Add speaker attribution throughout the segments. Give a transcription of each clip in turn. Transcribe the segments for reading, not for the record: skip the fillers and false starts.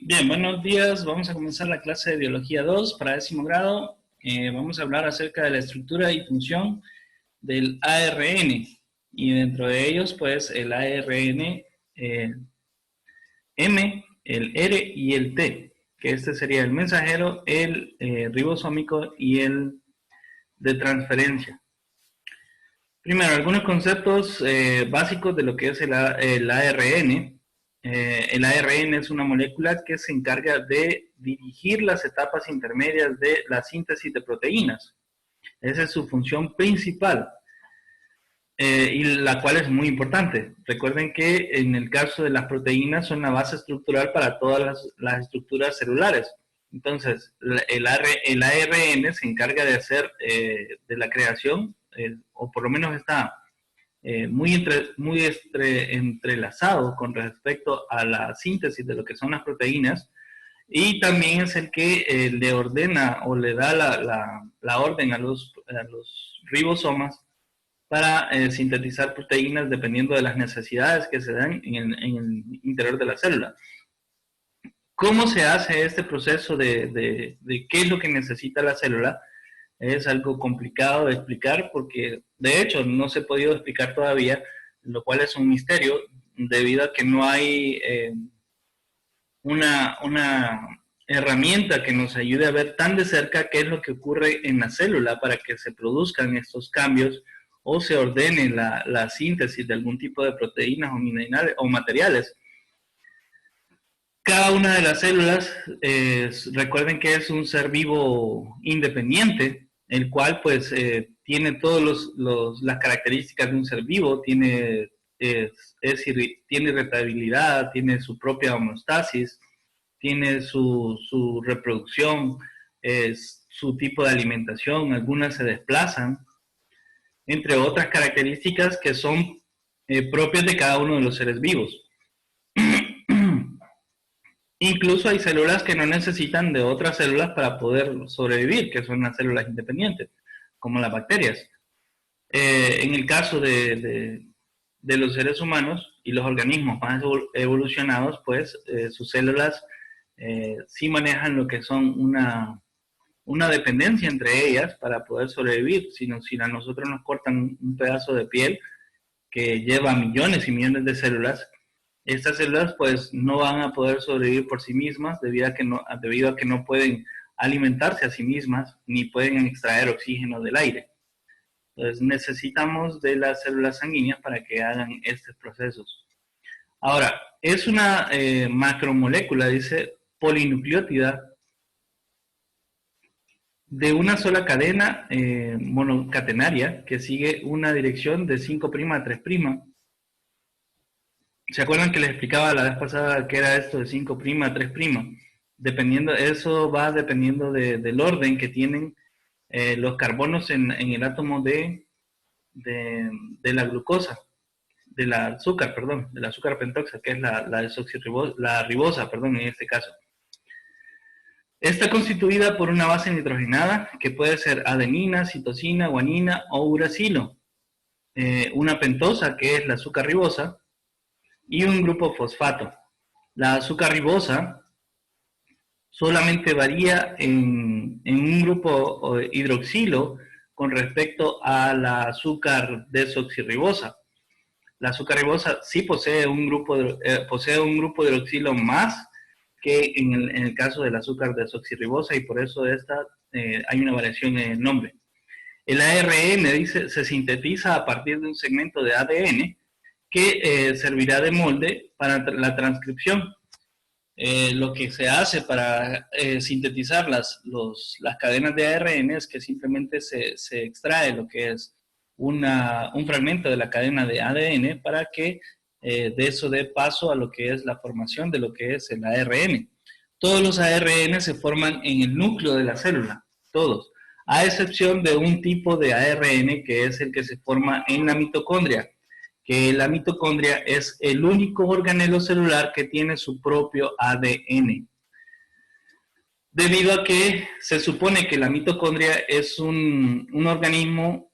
Speaker 1: Bien, buenos días. Vamos a comenzar la clase de Biología 2 para 10º grado. Vamos a hablar acerca de la estructura y función del ARN. Y dentro de ellos, pues, el ARN M, el R y el T, que este sería el mensajero, el ribosómico y el de transferencia. Primero, algunos conceptos básicos de lo que es el ARN. El ARN es una molécula que se encarga de dirigir las etapas intermedias de la síntesis de proteínas. Esa es su función principal, y la cual es muy importante. Recuerden que en el caso de las proteínas son la base estructural para todas las estructuras celulares. Entonces, el ARN se encarga de hacer de la creación, o por lo menos está muy entrelazado con respecto a la síntesis de lo que son las proteínas, y también es el que le ordena o le da la orden a los ribosomas para sintetizar proteínas dependiendo de las necesidades que se dan en el interior de la célula. ¿Cómo se hace este proceso de qué es lo que necesita la célula? Es algo complicado de explicar porque, de hecho, no se ha podido explicar todavía, lo cual es un misterio, debido a que no hay una herramienta que nos ayude a ver tan de cerca qué es lo que ocurre en la célula para que se produzcan estos cambios o se ordene la síntesis de algún tipo de proteínas o materiales. Cada una de las células, recuerden que es un ser vivo independiente, el cual pues tiene todas las características de un ser vivo, tiene irritabilidad, tiene su propia homeostasis, tiene su reproducción, su tipo de alimentación, algunas se desplazan, entre otras características que son propias de cada uno de los seres vivos. Incluso hay células que no necesitan de otras células para poder sobrevivir, que son las células independientes, como las bacterias. En el caso de los seres humanos y los organismos más evolucionados, pues sus células sí manejan lo que son una dependencia entre ellas para poder sobrevivir. Si a nosotros nos cortan un pedazo de piel que lleva millones y millones de células, estas células pues no van a poder sobrevivir por sí mismas debido a que no pueden alimentarse a sí mismas ni pueden extraer oxígeno del aire. Entonces necesitamos de las células sanguíneas para que hagan estos procesos. Ahora, es una macromolécula, dice, polinucleótida de una sola cadena monocatenaria que sigue una dirección de 5' a 3'. ¿Se acuerdan que les explicaba la vez pasada qué era esto de 5' a 3'? Eso va dependiendo del orden que tienen los carbonos en el átomo de la glucosa, del azúcar pentoxa, que es la ribosa, en este caso. Está constituida por una base nitrogenada, que puede ser adenina, citosina, guanina o uracilo, una pentosa, que es la azúcar ribosa, y un grupo fosfato. La azúcar ribosa solamente varía en un grupo hidroxilo con respecto a la azúcar desoxirribosa. La azúcar ribosa sí posee un grupo hidroxilo más que en el caso del azúcar desoxirribosa, y por eso hay una variación en el nombre. El ARN, dice, se sintetiza a partir de un segmento de ADN que servirá de molde para la transcripción. Lo que se hace para sintetizar las cadenas de ARN es que simplemente se extrae lo que es un fragmento de la cadena de ADN para que de eso dé paso a lo que es la formación de lo que es el ARN. Todos los ARN se forman en el núcleo de la célula, todos, a excepción de un tipo de ARN que es el que se forma en la mitocondria, que la mitocondria es el único organelo celular que tiene su propio ADN. Debido a que se supone que la mitocondria es un organismo,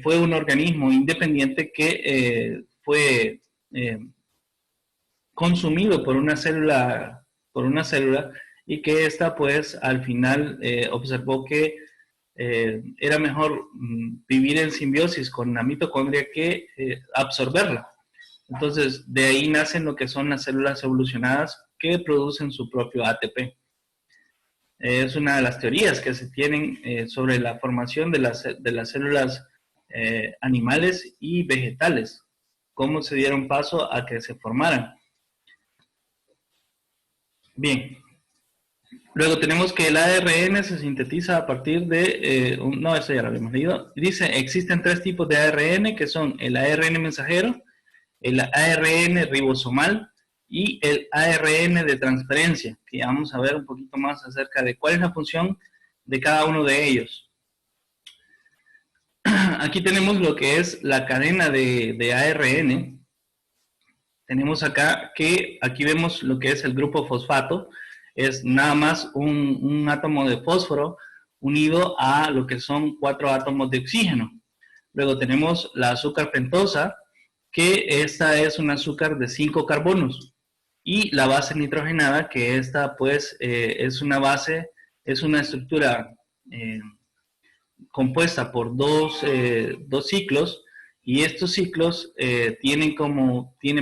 Speaker 1: fue un organismo independiente que fue consumido por una célula por una célula y que ésta pues al final observó que era mejor vivir en simbiosis con la mitocondria que absorberla. Entonces, de ahí nacen lo que son las células evolucionadas que producen su propio ATP. Es una de las teorías que se tienen sobre la formación de las células animales y vegetales, cómo se dieron paso a que se formaran. Bien, luego tenemos que el ARN se sintetiza a partir de, no, eso ya lo habíamos leído, dice, existen 3 tipos de ARN que son el ARN mensajero, el ARN ribosomal y el ARN de transferencia, que ya vamos a ver un poquito más acerca de cuál es la función de cada uno de ellos. Aquí tenemos lo que es la cadena de ARN. Tenemos acá que, aquí vemos lo que es el grupo fosfato, es nada más un átomo de fósforo unido a lo que son 4 átomos de oxígeno. Luego tenemos la azúcar pentosa, que esta es un azúcar de 5 carbonos. Y la base nitrogenada, que esta pues es una base, es una estructura compuesta por dos ciclos, y estos ciclos tienen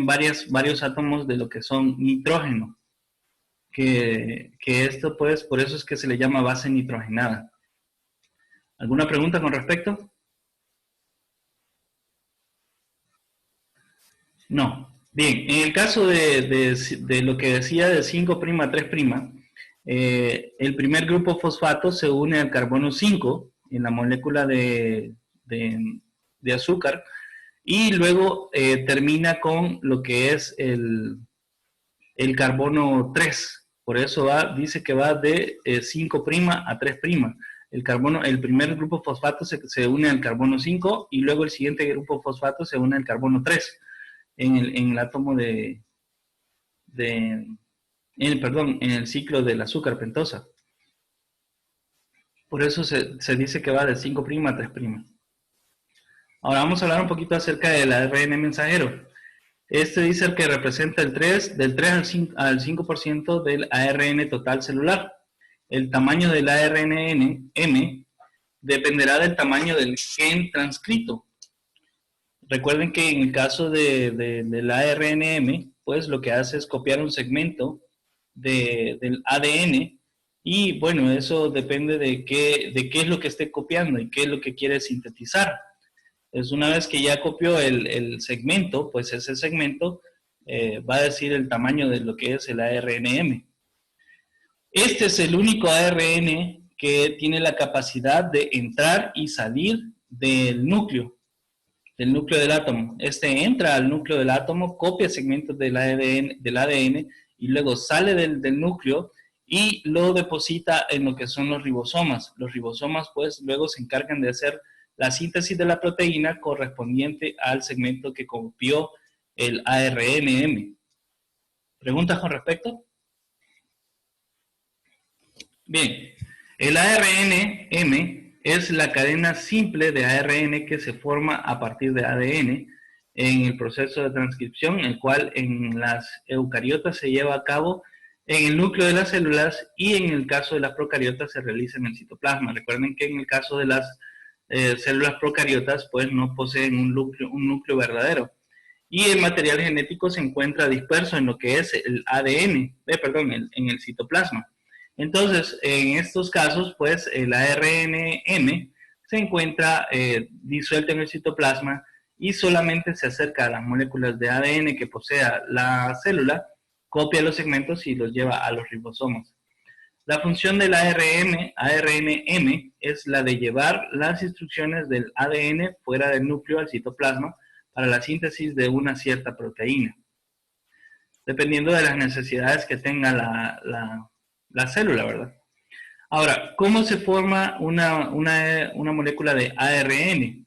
Speaker 1: varios átomos de lo que son nitrógeno, que esto pues, por eso es que se le llama base nitrogenada. ¿Alguna pregunta con respecto? No. Bien, en el caso de lo que decía de 5' a 3', el primer grupo fosfato se une al carbono 5 en la molécula de azúcar y luego termina con lo que es el carbono 3. Por eso dice que va de 5' a 3'. El primer grupo fosfato se une al carbono 5 y luego el siguiente grupo fosfato se une al carbono 3 en el átomo en el ciclo del azúcar pentosa. Por eso se dice que va de 5' a 3'. Ahora vamos a hablar un poquito acerca del ARN mensajero. Este dice que representa del 3 al 5% del ARN total celular. El tamaño del ARN M dependerá del tamaño del gen transcrito. Recuerden que en el caso del ARN-M, pues lo que hace es copiar un segmento del ADN y bueno, eso depende de qué es lo que esté copiando y qué es lo que quiere sintetizar. Entonces, una vez que ya copió el segmento, pues ese segmento va a decir el tamaño de lo que es el ARN-M. Este es el único ARN que tiene la capacidad de entrar y salir del núcleo del átomo. Este entra al núcleo del átomo, copia segmentos del ADN y luego sale del núcleo y lo deposita en lo que son los ribosomas. Los ribosomas pues luego se encargan de hacer la síntesis de la proteína correspondiente al segmento que copió el ARN-M. ¿Preguntas con respecto? Bien, el ARN-M es la cadena simple de ARN que se forma a partir de ADN en el proceso de transcripción, el cual en las eucariotas se lleva a cabo en el núcleo de las células y en el caso de las procariotas se realiza en el citoplasma. Recuerden que en el caso de las células procariotas pues no poseen un núcleo verdadero. Y el material genético se encuentra disperso en lo que es el ADN, en el citoplasma. Entonces, en estos casos, pues el ARN-M se encuentra disuelto en el citoplasma y solamente se acerca a las moléculas de ADN que posea la célula, copia los segmentos y los lleva a los ribosomas. La función del ARN-M es la de llevar las instrucciones del ADN fuera del núcleo al citoplasma para la síntesis de una cierta proteína, dependiendo de las necesidades que tenga la célula, ¿verdad? Ahora, ¿cómo se forma una molécula de ARN?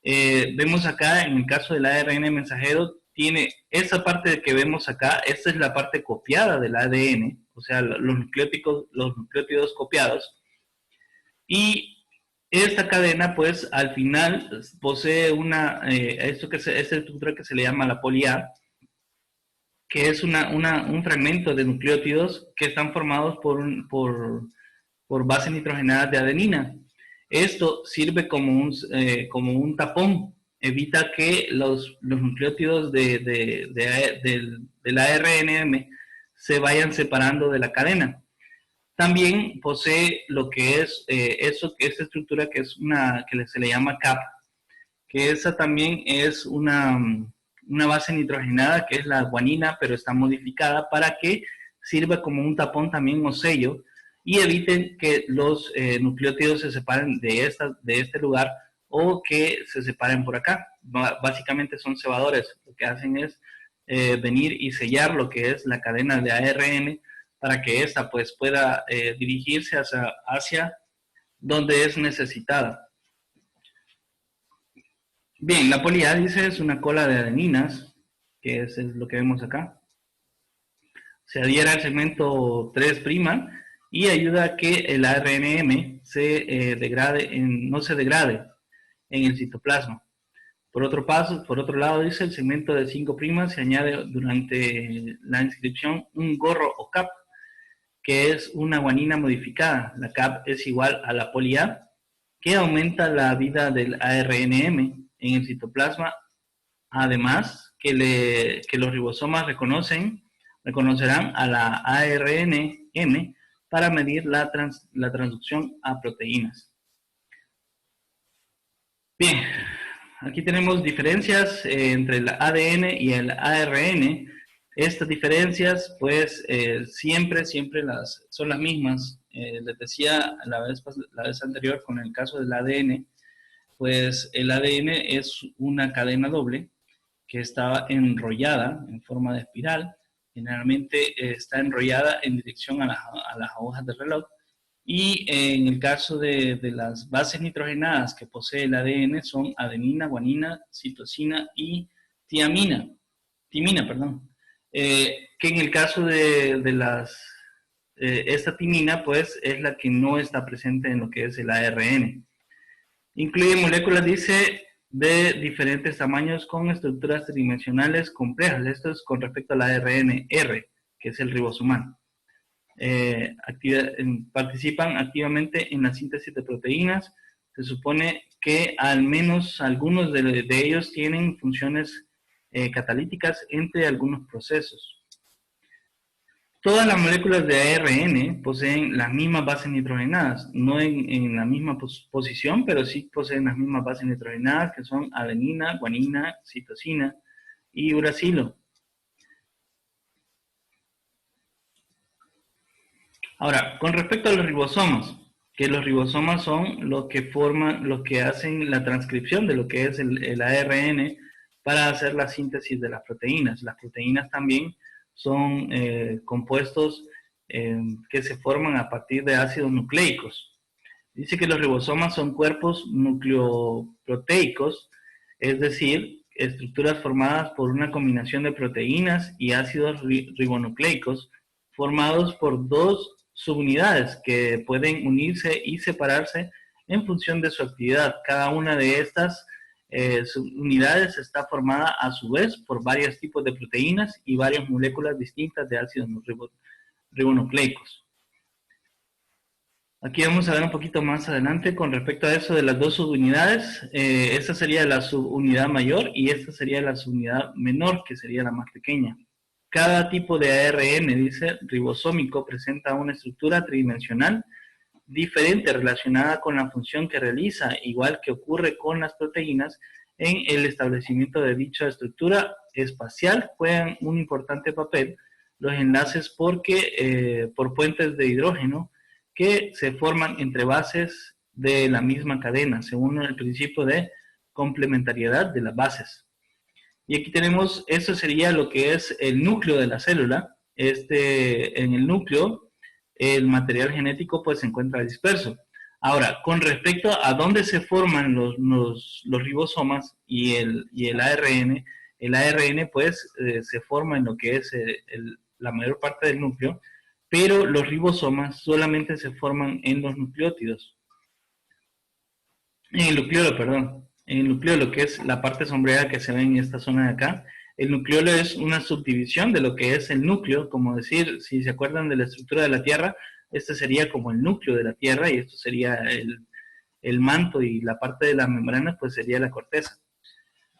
Speaker 1: Vemos acá, en el caso del ARN mensajero, tiene esa parte que vemos acá, esta es la parte copiada del ADN, o sea, los nucleótidos copiados, y esta cadena, pues, al final posee esta estructura que se le llama la poli A, que es un fragmento de nucleótidos que están formados por bases nitrogenadas de adenina. Esto sirve como un tapón, evita que los nucleótidos del ARNM se vayan separando de la cadena. También posee lo que es esta estructura que es que se le llama CAP, que esa también es una base nitrogenada que es la guanina, pero está modificada para que sirva como un tapón también o sello y eviten que los nucleótidos se separen de este lugar o que se separen por acá. Básicamente son cebadores, lo que hacen es venir y sellar lo que es la cadena de ARN para que ésta pues pueda dirigirse hacia donde es necesitada. Bien, la poliálice es una cola de adeninas, que es lo que vemos acá. Se adhiere al segmento 3' y ayuda a que el ARNM no se degrade en el citoplasma. Por otro lado, dice el segmento de 5' se añade durante la inscripción un gorro o CAP, que es una guanina modificada. La CAP es igual a la poli-A, que aumenta la vida del ARNM en el citoplasma, además que los ribosomas reconocerán a la ARNM para medir la transducción a proteínas. Bien, aquí tenemos diferencias entre el ADN y el ARN. Estas diferencias, pues, siempre son las mismas. Les decía la vez anterior con el caso del ADN, pues el ADN es una cadena doble que está enrollada en forma de espiral. Generalmente está enrollada en dirección a las agujas del reloj. Y en el caso de las bases nitrogenadas que posee el ADN son adenina, guanina, citosina y timina, perdón. Que en el caso de esta timina, pues es la que no está presente en lo que es el ARN. Incluye moléculas, dice, de diferentes tamaños con estructuras tridimensionales complejas. Esto es con respecto al ARN-R, que es el ribosomal. Participan activamente en la síntesis de proteínas. Se supone que al menos algunos de ellos tienen funciones catalíticas entre algunos procesos. Todas las moléculas de ARN poseen las mismas bases nitrogenadas, no en la misma posición, pero sí poseen las mismas bases nitrogenadas, que son adenina, guanina, citosina y uracilo. Ahora, con respecto a los ribosomas, que los ribosomas son los que hacen la transcripción de lo que es el ARN para hacer la síntesis de las proteínas. Las proteínas también son compuestos que se forman a partir de ácidos nucleicos. Dice que los ribosomas son cuerpos nucleoproteicos, es decir, estructuras formadas por una combinación de proteínas y ácidos ribonucleicos formados por dos subunidades que pueden unirse y separarse en función de su actividad. Cada una de estas subunidades está formada a su vez por varios tipos de proteínas y varias moléculas distintas de ácidos ribonucleicos. Aquí vamos a ver un poquito más adelante con respecto a eso de las dos subunidades. Esta sería la subunidad mayor y esta sería la subunidad menor, que sería la más pequeña. Cada tipo de ARN, dice, ribosómico, presenta una estructura tridimensional diferente relacionada con la función que realiza, igual que ocurre con las proteínas. En el establecimiento de dicha estructura espacial juegan un importante papel los enlaces por puentes de hidrógeno que se forman entre bases de la misma cadena, según el principio de complementariedad de las bases. Y aquí tenemos, eso sería lo que es el núcleo de la célula. En el núcleo, el material genético pues se encuentra disperso. Ahora, con respecto a dónde se forman los ribosomas y el ARN pues se forma en lo que es la mayor parte del núcleo, pero los ribosomas solamente se forman en los nucleótidos. En el nucleolo, perdón. En el nucleolo, que es la parte sombreada que se ve en esta zona de acá, El nucleolo es una subdivisión de lo que es el núcleo, como decir, si se acuerdan de la estructura de la Tierra, este sería como el núcleo de la Tierra y esto sería el manto y la parte de la membrana pues sería la corteza.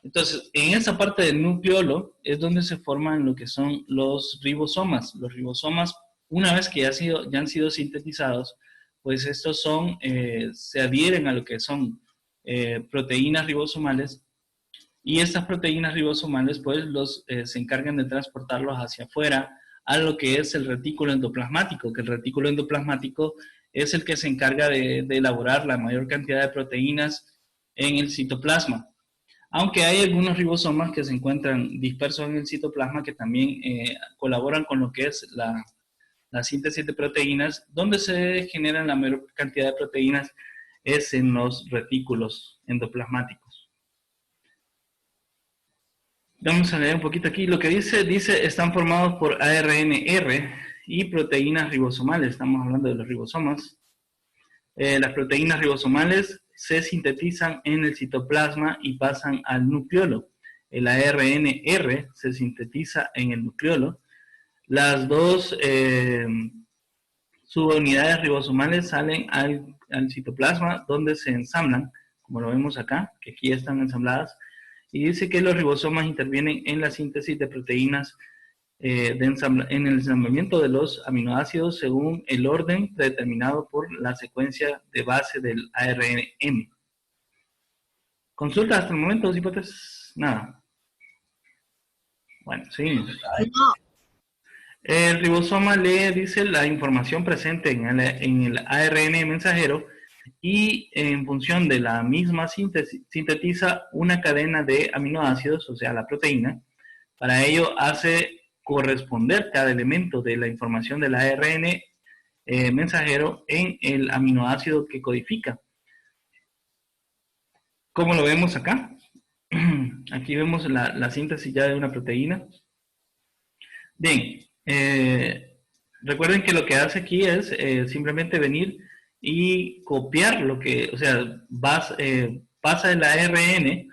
Speaker 1: Entonces, en esa parte del nucleolo es donde se forman lo que son los ribosomas. Los ribosomas, una vez que ya han sido sintetizados, pues estos se adhieren a lo que son proteínas ribosomales y estas proteínas ribosomales pues se encargan de transportarlos hacia afuera a lo que es el retículo endoplasmático, que el retículo endoplasmático es el que se encarga de elaborar la mayor cantidad de proteínas en el citoplasma. Aunque hay algunos ribosomas que se encuentran dispersos en el citoplasma que también colaboran con lo que es la síntesis de proteínas, donde se generan la mayor cantidad de proteínas es en los retículos endoplasmáticos. Vamos a leer un poquito aquí. Lo que dice están formados por ARNR y proteínas ribosomales. Estamos hablando de los ribosomas. Las proteínas ribosomales se sintetizan en el citoplasma y pasan al nucleolo. El ARNR se sintetiza en el nucleolo. Las dos subunidades ribosomales salen al citoplasma donde se ensamblan, como lo vemos acá, que aquí están ensambladas, y dice que los ribosomas intervienen en la síntesis de proteínas en el ensamblamiento de los aminoácidos según el orden predeterminado por la secuencia de base del ARN. ¿Consulta hasta el momento, hipótesis? Nada. Bueno, seguimos. El ribosoma lee, dice, la información presente en el ARN mensajero y en función de la misma sintetiza una cadena de aminoácidos, o sea, la proteína. Para ello hace corresponder cada elemento de la información del ARN mensajero en el aminoácido que codifica. ¿Cómo lo vemos acá? Aquí vemos la síntesis ya de una proteína. Bien, recuerden que lo que hace aquí es simplemente venir y copiar lo que, o sea, pasa el ARN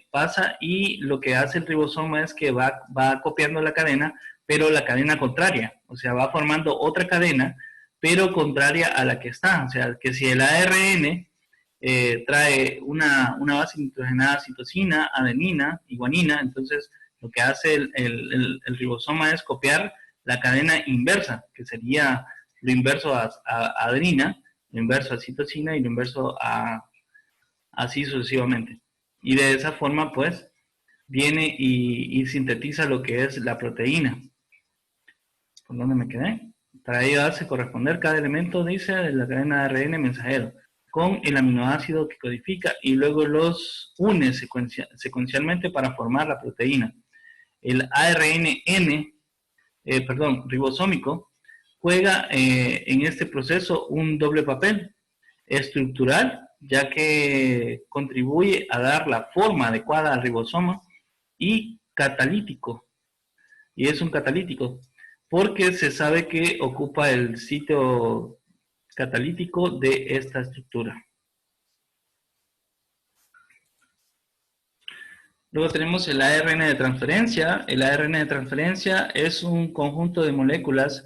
Speaker 1: pasa y lo que hace el ribosoma es que va copiando la cadena, pero la cadena contraria, o sea, va formando otra cadena, pero contraria a la que está, o sea, que si el ARN trae una base nitrogenada citosina, adenina y guanina, entonces lo que hace el ribosoma es copiar la cadena inversa, que sería lo inverso a adenina, lo inverso a citosina y lo inverso así sucesivamente. Y de esa forma, pues, viene y sintetiza lo que es la proteína. ¿Por dónde me quedé? Para ello hace corresponder cada elemento, dice, de la cadena de ARN mensajero con el aminoácido que codifica y luego los une secuencialmente para formar la proteína. El ribosómico, juega en este proceso un doble papel estructural, ya que contribuye a dar la forma adecuada al ribosoma, y catalítico, y es un catalítico, porque se sabe que ocupa el sitio catalítico de esta estructura. Luego tenemos el ARN de transferencia. El ARN de transferencia es un conjunto de moléculas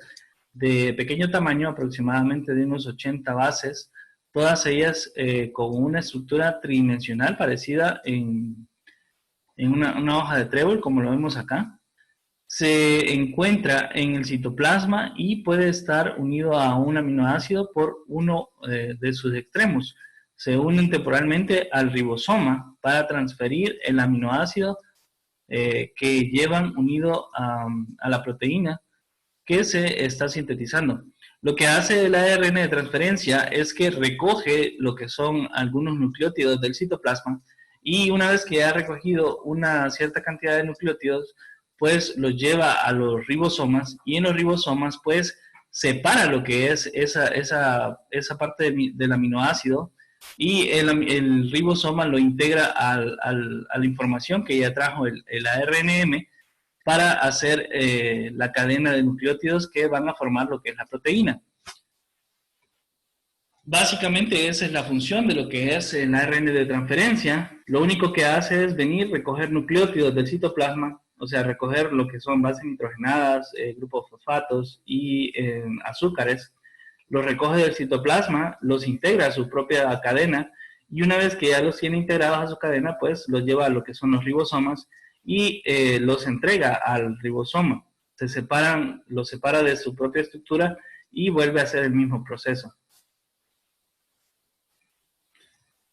Speaker 1: de pequeño tamaño, aproximadamente de unos 80 bases, todas ellas con una estructura tridimensional parecida en una hoja de trébol, como lo vemos acá. Se encuentra en el citoplasma y puede estar unido a un aminoácido por uno de sus extremos. Se unen temporalmente al ribosoma para transferir el aminoácido que llevan unido a la proteína que se está sintetizando. Lo que hace el ARN de transferencia es que recoge lo que son algunos nucleótidos del citoplasma y una vez que ha recogido una cierta cantidad de nucleótidos, pues los lleva a los ribosomas y en los ribosomas pues separa lo que es esa parte del aminoácido y el ribosoma lo integra a la información que ya trajo el ARNM para hacer la cadena de nucleótidos que van a formar lo que es la proteína. Básicamente esa es la función de lo que es el ARN de transferencia. Lo único que hace es venir, recoger nucleótidos del citoplasma, o sea, recoger lo que son bases nitrogenadas, grupos fosfatos y azúcares, los recoge del citoplasma, los integra a su propia cadena y una vez que ya los tiene integrados a su cadena, pues los lleva a lo que son los ribosomas y los entrega al ribosoma. Los separa de su propia estructura y vuelve a hacer el mismo proceso.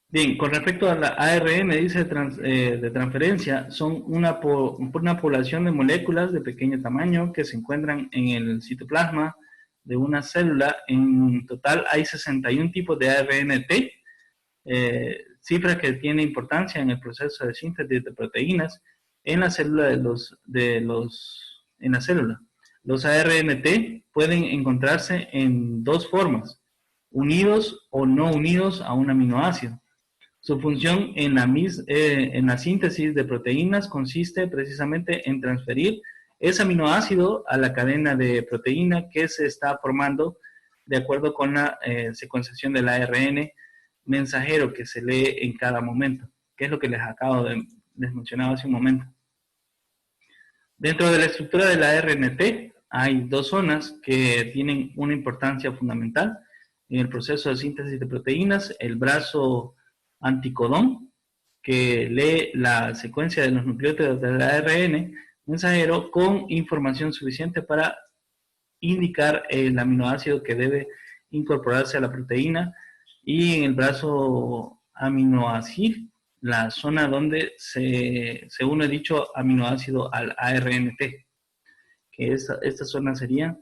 Speaker 1: Bien, con respecto a la ARN, dice de transferencia, son una población de moléculas de pequeño tamaño que se encuentran en el citoplasma de una célula. En total hay 61 tipos de ARNT, cifra que tiene importancia en el proceso de síntesis de proteínas en la célula en la célula. Los ARNT pueden encontrarse en dos formas, unidos o no unidos a un aminoácido. Su función en la síntesis de proteínas consiste precisamente en transferir ese aminoácido a la cadena de proteína que se está formando de acuerdo con la secuenciación del ARN mensajero que se lee en cada momento, que es lo que les mencionaba hace un momento. Dentro de la estructura de la RNT hay dos zonas que tienen una importancia fundamental en el proceso de síntesis de proteínas: el brazo anticodón, que lee la secuencia de los nucleótidos del ARN mensajero con información suficiente para indicar el aminoácido que debe incorporarse a la proteína, y en el brazo aminoácido, la zona donde se une dicho aminoácido al ARNT, que esta zona sería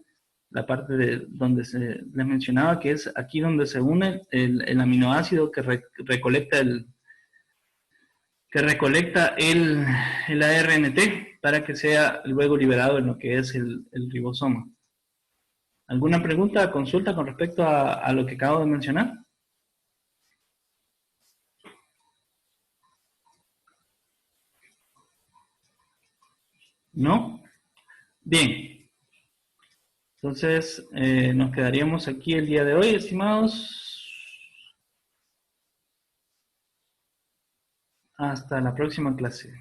Speaker 1: la parte de donde les mencionaba, que es aquí donde se une el aminoácido que recolecta el ARNT para que sea luego liberado en lo que es el ribosoma. ¿Alguna pregunta, consulta con respecto a lo que acabo de mencionar? ¿No? Bien. Entonces, nos quedaríamos aquí el día de hoy, estimados. Hasta la próxima clase.